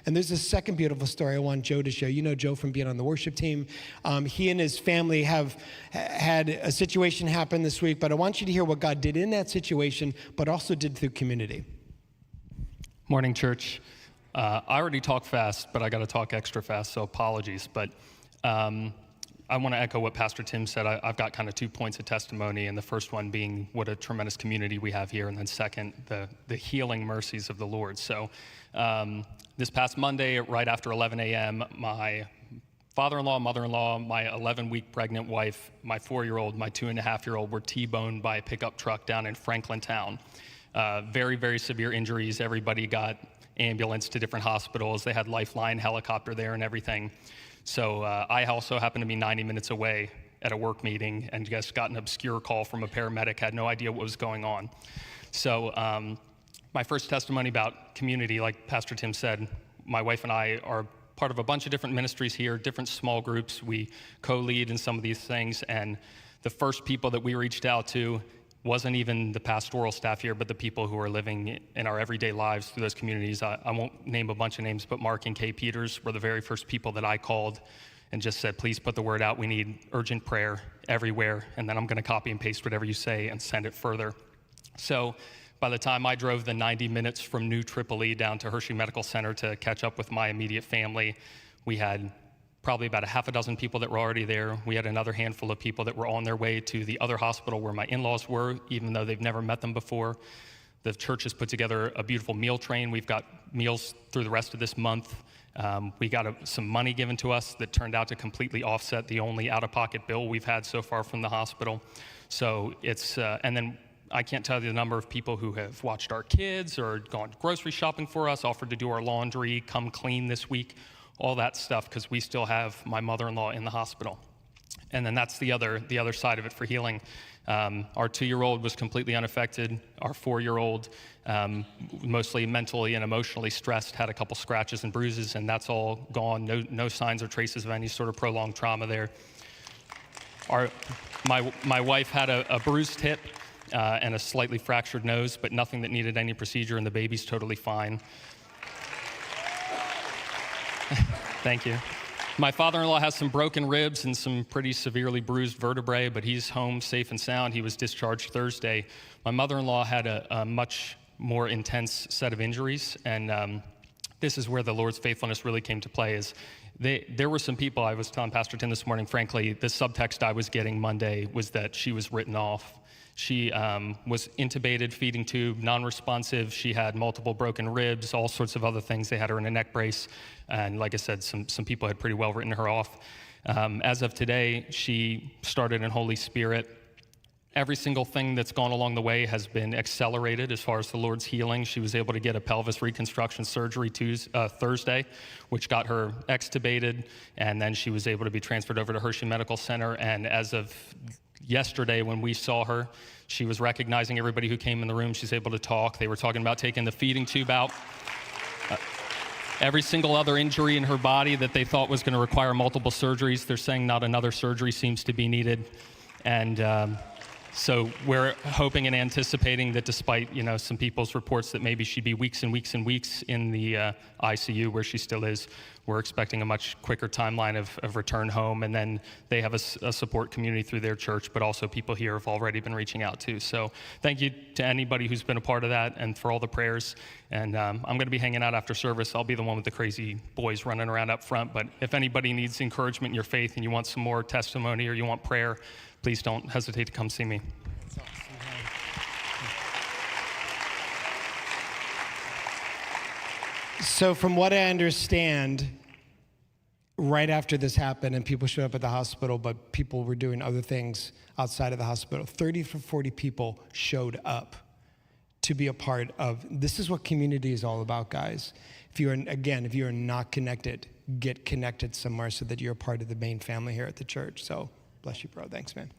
And there's a second beautiful story I want Joe to share. You know Joe from being on the worship team. He and his family have had a situation happen this week, but I want you to hear what God did in that situation, but also did through community. Morning, church. I already talk fast, but I got to talk extra fast, so apologies. But I want to echo what Pastor Tim said. I've got kind of 2 points of testimony, and the first one being what a tremendous community we have here, and then second, the healing mercies of the Lord. So this past Monday, right after 11 a.m., my father-in-law, mother-in-law, my 11-week pregnant wife, my 4-year-old, my 2.5-year-old were T-boned by a pickup truck down in Franklin Town. Very, very severe injuries. Everybody got ambulance to different hospitals. They had Lifeline helicopter there and everything. So I also happened to be 90 minutes away at a work meeting and just got an obscure call from a paramedic, had no idea what was going on. So my first testimony about community, like Pastor Tim said, my wife and I are part of a bunch of different ministries here, different small groups. We co-lead in some of these things, and the first people that we reached out to wasn't even the pastoral staff here, but the people who are living in our everyday lives through those communities. I won't name a bunch of names, but Mark and Kay Peters were the very first people that I called and just said, please put the word out. We need urgent prayer everywhere, and then I'm going to copy and paste whatever you say and send it further. So by the time I drove the 90 minutes from New Tripoli down to Hershey Medical Center to catch up with my immediate family, we had probably about a half a dozen people that were already there. We had another handful of people that were on their way to the other hospital where my in-laws were, even though they've never met them before. The church has put together a beautiful meal train. We've got meals through the rest of this month. We got some money given to us that turned out to completely offset the only out-of-pocket bill we've had so far from the hospital. So it's, and then I can't tell you the number of people who have watched our kids or gone grocery shopping for us, offered to do our laundry, come clean this week, all that stuff, because we still have my mother-in-law in the hospital. And then that's the other side of it for healing. Our 2-year-old was completely unaffected. Our 4-year-old, mostly mentally and emotionally stressed, had a couple scratches and bruises, and that's all gone. No signs or traces of any sort of prolonged trauma there. My wife had a bruised hip and a slightly fractured nose, but nothing that needed any procedure, and the baby's totally fine. Thank you. My father-in-law has some broken ribs and some pretty severely bruised vertebrae, but he's home safe and sound. He was discharged Thursday. My mother-in-law had a much more intense set of injuries, and this is where the Lord's faithfulness really came to play. There were some people, I was telling Pastor Tim this morning, frankly, the subtext I was getting Monday was that she was written off. She was intubated, feeding tube, non-responsive. She had multiple broken ribs, all sorts of other things. They had her in a neck brace. And like I said, some people had pretty well written her off. As of today, she started in Holy Spirit. Every single thing that's gone along the way has been accelerated as far as the Lord's healing. She was able to get a pelvis reconstruction surgery Thursday, which got her extubated, and then she was able to be transferred over to Hershey Medical Center. And as of yesterday, when we saw her, she was recognizing everybody who came in the room. She's able to talk. They were talking about taking the feeding tube out. Every single other injury in her body that they thought was going to require multiple surgeries, they're saying not another surgery seems to be needed. And so we're hoping and anticipating that despite, some people's reports that maybe she'd be weeks and weeks and weeks in the ICU where she still is, we're expecting a much quicker timeline of return home. And then they have a support community through their church, but also people here have already been reaching out too. So thank you to anybody who's been a part of that and for all the prayers. And I'm going to be hanging out after service. I'll be the one with the crazy boys running around up front. But if anybody needs encouragement in your faith and you want some more testimony or you want prayer, please don't hesitate to come see me. That's awesome. So from what I understand, right after this happened and people showed up at the hospital, but people were doing other things outside of the hospital, 30 to 40 people showed up to be a part of, this is what community is all about, guys. If you are not connected, get connected somewhere so that you're a part of the main family here at the church. So bless you, bro. Thanks, man.